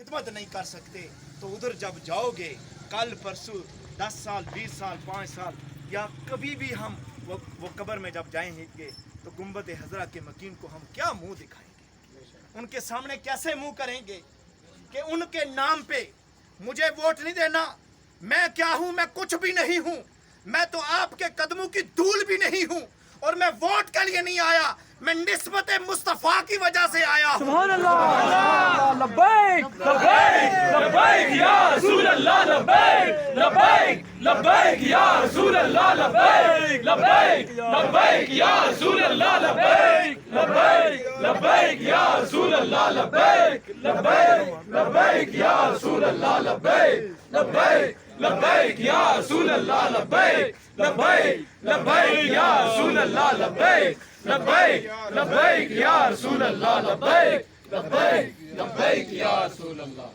खिदमत नहीं कर सकते तो उधर जब जाओगे कल परसों 10 साल 20 साल 5 साल या कभी भी हम वो कब्र में जब जाएंगे तो गुंबद हजरा के मकीन को हम क्या मुंह दिखाएंगे, उनके सामने कैसे मुंह करेंगे कि उनके नाम पे मुझे वोट नहीं देना। मैं क्या हूं? मैं कुछ भी नहीं हूं। मैं तो आपके कदमों की धूल भी नहीं हूं और मैं वोट के लिए नहीं आया, मैं निस्बत मुस्तफा की वजह से आया हूं। सुभान अल्लाह। लब्बैक लब्बैक लब्बैक या रसूल अल्लाह, लब्बैक लब्बैक लब्बैक या रसूल अल्लाह, लब्बैक लब्बैक लब्बैक या रसूल अल्लाह, लब्बैक लब्बैक लब्बैक या रसूल अल्लाह, लब्बैक लब्बैक लब्बैक या रसूल अल्लाह, लब्बैक लब्बैक लब्बैक या रसूल अल्लाह, लब्बैक लब्बैक लब्बैक या रसूल अल्लाह, लब्बैक लब्बैक लब्बैक या रसूल अल्लाह, लब्बैक लब्बैक लब्बैक या रसूल अल्लाह।